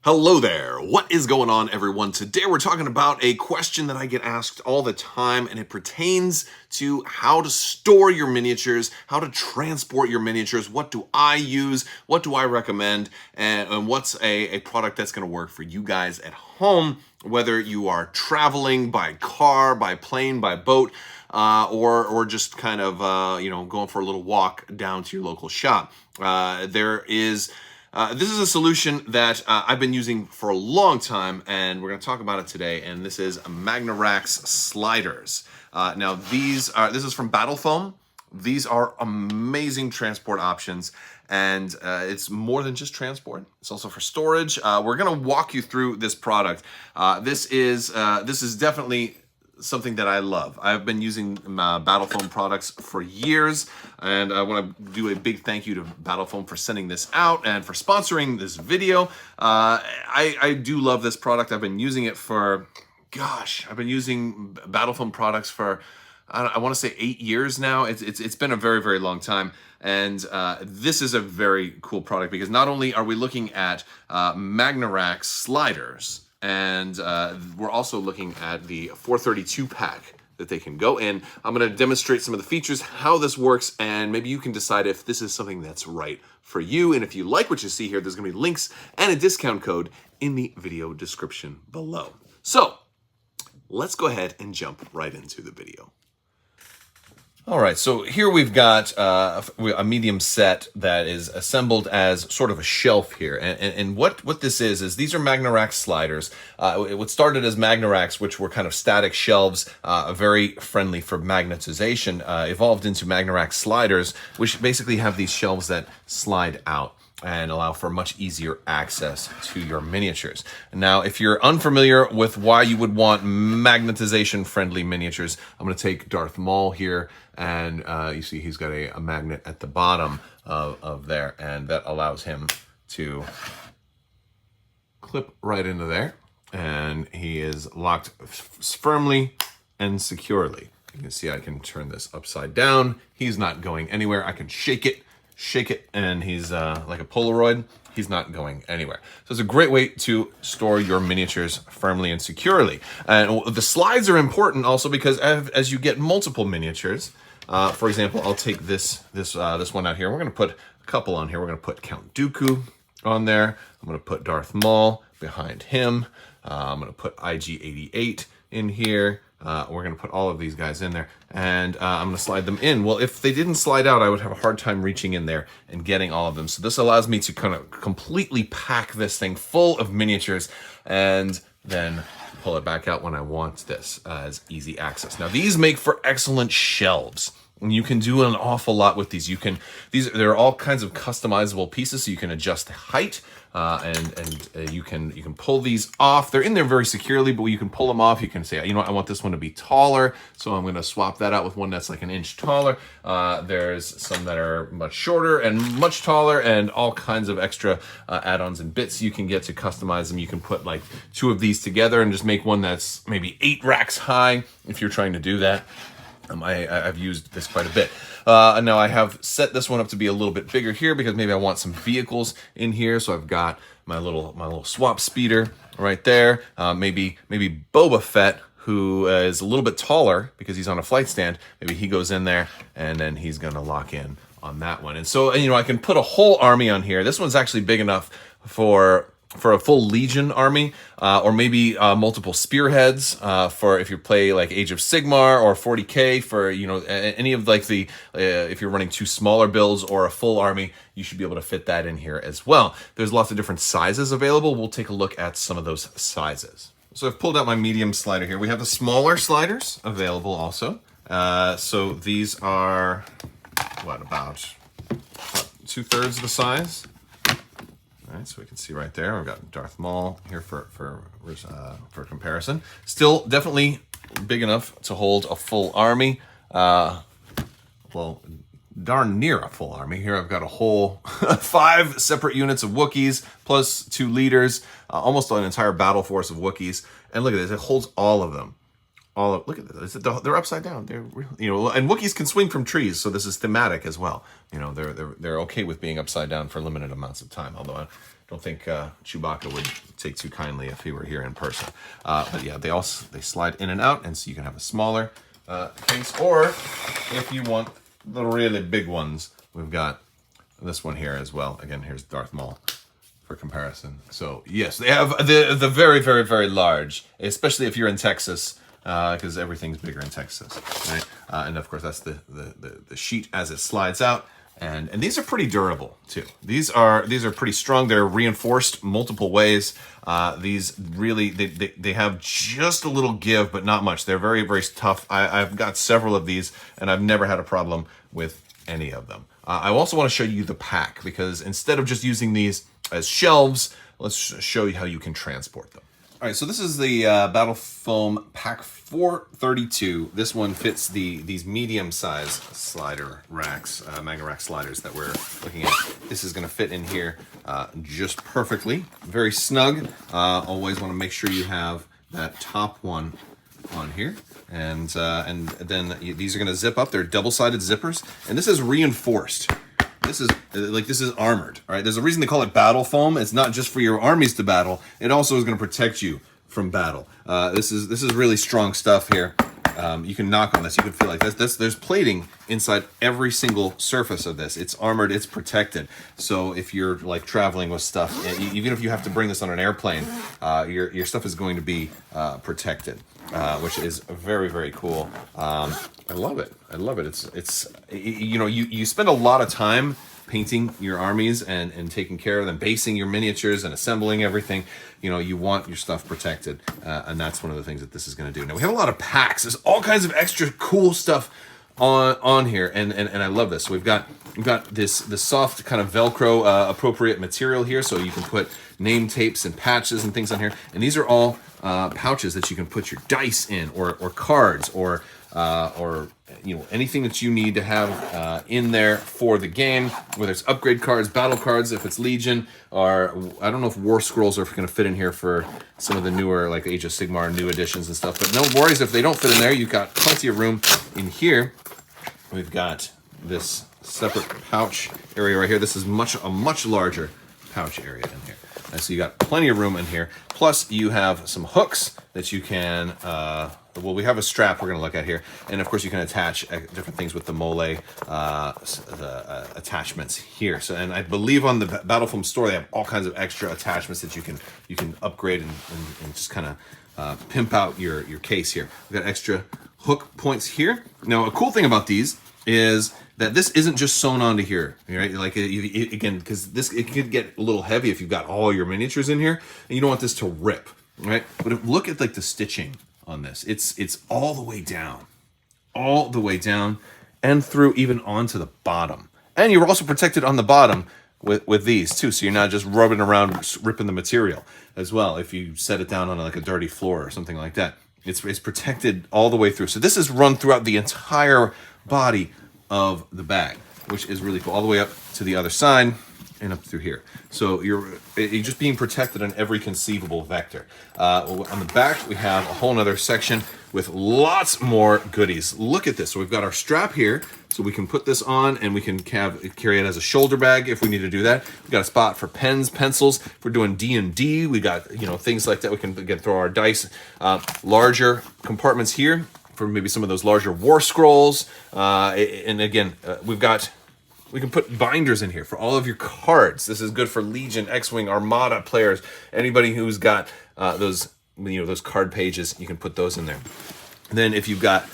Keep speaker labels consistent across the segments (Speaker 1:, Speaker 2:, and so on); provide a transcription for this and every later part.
Speaker 1: Hello there. What is going on, everyone? Today we're talking about a question that I get asked all the time, and it pertains to how to store your miniatures, how to transport your miniatures. What do I use? What do I recommend? And what's a product that's going to work for you guys at home, whether you are traveling by car, by plane, by boat, or just kind of going for a little walk down to your local shop. This is a solution that I've been using for a long time, and we're going to talk about it today. And this is Magna Rack Sliders. Now, this is from Battle Foam. These are amazing transport options, and it's more than just transport. It's also for storage. We're going to walk you through this product. This is definitely something that I love. I've been using Battle Foam products for years, and I want to do a big thank you to Battle Foam for sending this out and for sponsoring this video. I do love this product. I've been using it for, I've been using Battle Foam products for, I want to say 8 years now. It's been a very, very long time. And this is a very cool product because not only are we looking at Magna Rack Sliders, and we're also looking at the 432 pack that they can go in. I'm going to demonstrate some of the features, how this works, and maybe you can decide if this is something that's right for you. And if you like what you see here, there's going to be links and a discount code in the video description below. So let's go ahead and jump right into the video. All right, so here we've got a medium set that is assembled as sort of a shelf here. And what this is these are Magna Rack sliders. What started as Magna Racks, which were kind of static shelves, very friendly for magnetization, evolved into Magna Rack sliders, which basically have these shelves that slide out and allow for much easier access to your miniatures. Now, if you're unfamiliar with why you would want magnetization-friendly miniatures, I'm going to take Darth Maul here, and you see he's got a magnet at the bottom of there, and that allows him to clip right into there, and he is locked firmly and securely. You can see I can turn this upside down. He's not going anywhere. I can shake it, and he's like a Polaroid. He's not going anywhere. So it's a great way to store your miniatures firmly and securely. And the slides are important also because as you get multiple miniatures, for example, I'll take this one out here. We're going to put a couple on here. We're going to put Count Dooku on there. I'm going to put Darth Maul behind him. I'm going to put IG-88 in here. We're going to put all of these guys in there, and I'm going to slide them in. Well, if they didn't slide out, I would have a hard time reaching in there and getting all of them. So this allows me to kind of completely pack this thing full of miniatures and then pull it back out when I want this as easy access. Now, these make for excellent shelves. And you can do an awful lot with these. There are all kinds of customizable pieces, so you can adjust the height, and you can pull these off. They're in there very securely, but you can pull them off. You can say, you know what, I want this one to be taller, so I'm going to swap that out with one that's like an inch taller. There's some that are much shorter and much taller, and all kinds of extra add-ons and bits you can get to customize them. You can put like 2 of these together and just make one that's maybe 8 racks high if you're trying to do that. I've used this quite a bit. Now I have set this one up to be a little bit bigger here because maybe I want some vehicles in here. So I've got my little swap speeder right there. Maybe Boba Fett, who is a little bit taller because he's on a flight stand. Maybe he goes in there and then he's going to lock in on that one. And so, I can put a whole army on here. This one's actually big enough for a full Legion army, or maybe multiple spearheads for if you play like Age of Sigmar or 40K for, any of like if you're running 2 smaller builds or a full army, you should be able to fit that in here as well. There's lots of different sizes available. We'll take a look at some of those sizes. So I've pulled out my medium slider here. We have the smaller sliders available also. So these are, about 2/3 the size. All right, so we can see right there, we've got Darth Maul here for comparison. Still definitely big enough to hold a full army. Well, darn near a full army. Here I've got a whole 5 separate units of Wookiees, plus 2 leaders, almost an entire battle force of Wookiees. And look at this, it holds all of them. look at this. They're upside down. They're really, you know, and Wookiees can swing from trees, so this is thematic as well. You know, they're okay with being upside down for limited amounts of time. Although I don't think Chewbacca would take too kindly if he were here in person. But yeah, they slide in and out, and so you can have a smaller case, or if you want the really big ones, we've got this one here as well. Again, here's Darth Maul for comparison. So yes, they have the very, very, very large, especially if you're in Texas, because everything's bigger in Texas, right? And of course, that's the sheet as it slides out. And these are pretty durable too. These are pretty strong. They're reinforced multiple ways. These really they have just a little give, but not much. They're very, very tough. I've got several of these, and I've never had a problem with any of them. I also want to show you the pack, because instead of just using these as shelves, let's show you how you can transport them. All right, so this is the Battle Foam Pack 432. This one fits these medium-sized slider racks, Magna Rack Sliders that we're looking at. This is going to fit in here just perfectly, very snug. Always want to make sure you have that top one on here, and then these are going to zip up. They're double-sided zippers, and this is reinforced. This is armored, all right? There's a reason they call it battle foam. It's not just for your armies to battle. It also is going to protect you from battle. This is really strong stuff here. You can knock on this. You can feel like this. There's plating inside every single surface of this. It's armored. It's protected. So if you're like traveling with stuff, even if you have to bring this on an airplane, your stuff is going to be protected, which is very, very cool. I love it. I love it. It's you know, you spend a lot of time painting your armies and taking care of them, basing your miniatures and assembling everything. You know, you want your stuff protected, and that's one of the things that this is going to do. Now we have a lot of packs. There's all kinds of extra cool stuff on here, and I love this. So we've got this soft kind of Velcro appropriate material here, so you can put name tapes and patches and things on here. And these are all pouches that you can put your dice in, or cards, or you know, anything that you need to have in there for the game, whether it's upgrade cards, battle cards, if it's Legion, or I don't know if War Scrolls are going to fit in here for some of the newer, like Age of Sigmar new editions and stuff. But no worries if they don't fit in there. You've got plenty of room in here. We've got this separate pouch area right here. This is a much larger pouch area in here. And so you got plenty of room in here. Plus you have some hooks that you can, well, we have a strap we're going to look at here. And of course you can attach different things with the mole attachments here. So, and I believe on the Battle Foam store, they have all kinds of extra attachments that you can upgrade and just kind of pimp out your case here. We've got extra hook points here. Now, a cool thing about these is that this isn't just sewn onto here, right? Like, again, because it could get a little heavy if you've got all your miniatures in here, and you don't want this to rip, right? But look at like the stitching on this. It's all the way down, and through even onto the bottom. And you're also protected on the bottom with these too, so you're not just rubbing around, ripping the material as well. If you set it down on like a dirty floor or something like that, it's protected all the way through. So this is run throughout the entire body of the bag, which is really cool, all the way up to the other side and up through here. So you're just being protected on every conceivable vector. On the back, we have a whole nother section with lots more goodies. Look at this. So we've got our strap here, so we can put this on and we can carry it as a shoulder bag if we need to do that. We've got a spot for pens, pencils. If we're doing D&D, we got, you know, things like that. We can, again, throw our dice. Larger compartments here for maybe some of those larger war scrolls. And again, we can put binders in here for all of your cards. This is good for Legion, X-Wing, Armada players. Anybody who's got those card pages, you can put those in there. And then if you've got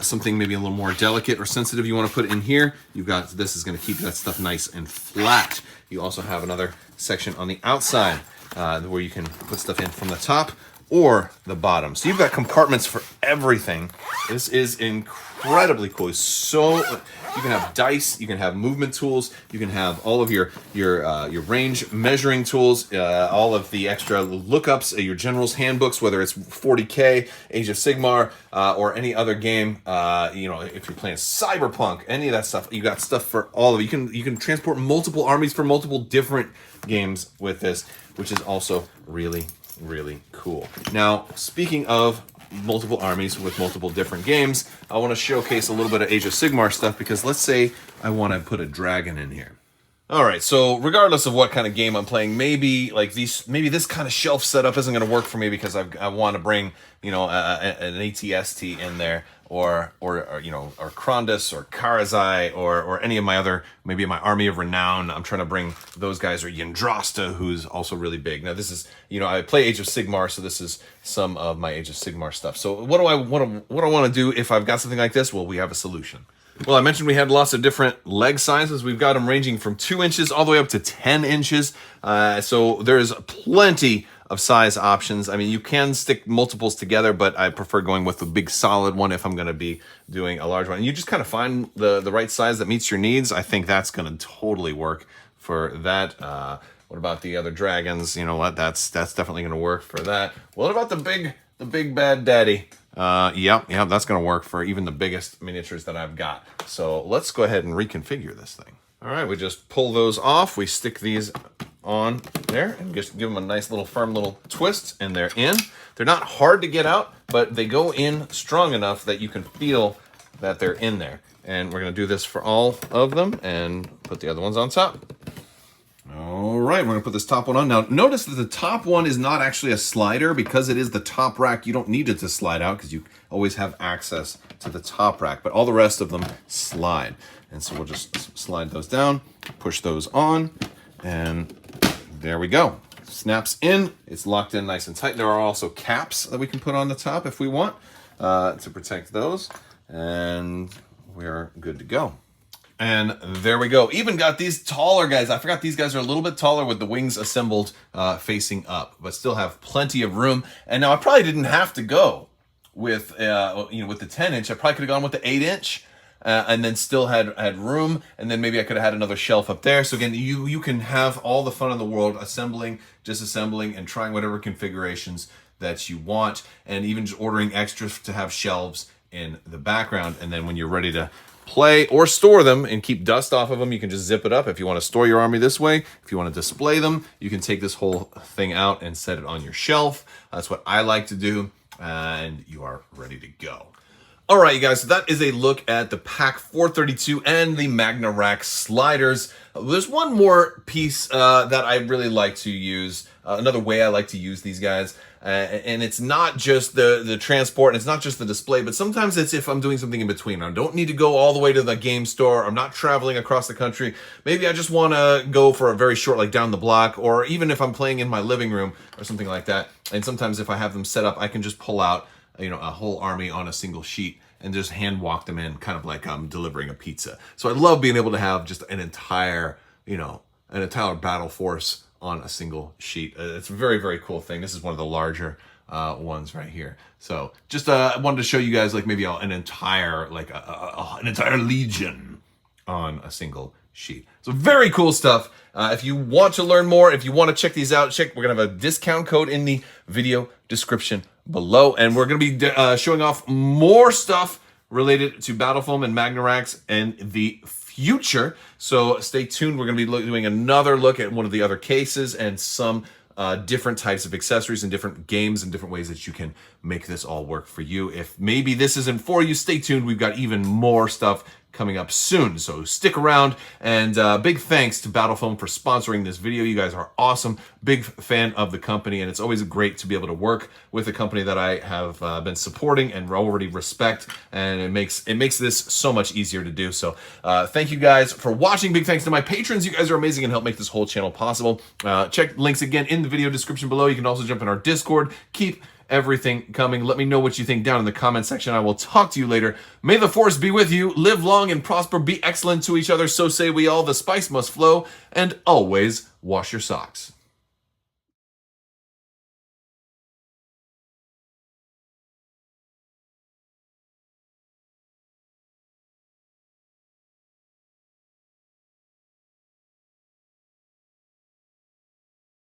Speaker 1: something maybe a little more delicate or sensitive you want to put in here, you've got, this is going to keep that stuff nice and flat. You also have another section on the outside where you can put stuff in from the top or the bottom. So you've got compartments for everything. This is incredibly cool. So you can have dice, you can have movement tools, you can have all of your range measuring tools, all of the extra lookups, your general's handbooks, whether it's 40K, Age of Sigmar, or any other game. You know, if you're playing Cyberpunk, any of that stuff, you got stuff for all of it. You can transport multiple armies for multiple different games with this, which is also really, really cool. Now, speaking of multiple armies with multiple different games, I want to showcase a little bit of Age of Sigmar stuff, because let's say I want to put a dragon in here. All right, so regardless of what kind of game I'm playing, maybe this kind of shelf setup isn't going to work for me, because I want to bring, you know, an ATST in there, or you know, or Krondus or Karazai, or any of my other, maybe my Army of Renown. I'm trying to bring those guys, or Yndrasta, who's also really big. Now this is, you know, I play Age of Sigmar, so this is some of my Age of Sigmar stuff. So what do I want to do if I've got something like this? Well, we have a solution. Well, I mentioned we had lots of different leg sizes. We've got them ranging from 2 inches all the way up to 10 inches. So there's plenty of size options. I mean, you can stick multiples together, but I prefer going with a big solid one if I'm going to be doing a large one. And you just kind of find the right size that meets your needs. I think that's going to totally work for that. What about the other dragons? You know what? That's definitely going to work for that. What about the big bad daddy? Yeah, that's going to work for even the biggest miniatures that I've got. So let's go ahead and reconfigure this thing. All right, we just pull those off. We stick these on there and just give them a nice little firm little twist, and they're in. They're not hard to get out, but they go in strong enough that you can feel that they're in there. And we're going to do this for all of them and put the other ones on top. All right, we're going to put this top one on. Now, notice that the top one is not actually a slider. Because it is the top rack, you don't need it to slide out, because you always have access to the top rack. But all the rest of them slide. And so we'll just slide those down, push those on, and there we go. Snaps in. It's locked in nice and tight. There are also caps that we can put on the top if we want to protect those. And we're good to go. And there we go. Even got these taller guys. I forgot these guys are a little bit taller with the wings assembled facing up, but still have plenty of room. And now I probably didn't have to go with with the 10-inch. I probably could have gone with the 8-inch and then still had room. And then maybe I could have had another shelf up there. So again, you can have all the fun in the world assembling, disassembling, and trying whatever configurations that you want, and even just ordering extras to have shelves in the background. And then when you're ready to play or store them and keep dust off of them, you can just zip it up. If you want to store your army this way, if you want to display them, you can take this whole thing out and set it on your shelf. That's what I like to do, and you are ready to go. All right, you guys, so that is a look at the P.A.C.K 432 and the Magna Rack Sliders. There's one more piece that I really like to use, another way I like to use these guys. And it's not just the transport, and it's not just the display, but sometimes it's if I'm doing something in between. I don't need to go all the way to the game store. I'm not traveling across the country. Maybe I just want to go for a very short, like down the block, or even if I'm playing in my living room or something like that. And sometimes if I have them set up, I can just pull out, you know, a whole army on a single sheet and just hand walk them in, kind of like I'm delivering a pizza. So I love being able to have just an entire, an entire battle force on a single sheet. It's a very, very cool thing. This is one of the larger ones right here. So just wanted to show you guys like maybe an entire, like an entire legion on a single sheet. So very cool stuff. If you want to learn more, if you want to check these out, we're going to have a discount code in the video description below. And we're going to be showing off more stuff related to Battle Foam and Magna Racks in the future. So stay tuned. We're going to be doing another look at one of the other cases and some different types of accessories and different games and different ways that you can make this all work for you. If maybe this isn't for you, stay tuned. We've got even more stuff coming up soon, so stick around. And big thanks to Battle Foam for sponsoring this video. You guys are awesome. Big fan of the company, and it's always great to be able to work with a company that I have been supporting and already respect, and it makes this so much easier to do. So thank you guys for watching. Big thanks to my patrons. You guys are amazing and help make this whole channel possible. Check links again in the video description below. You can also jump in our Discord. Keep everything coming. Let me know what you think down in the comment section. I will talk to you later. May the force be with you. Live long and prosper. Be excellent to each other. So say we all. The spice must flow. And always wash your socks.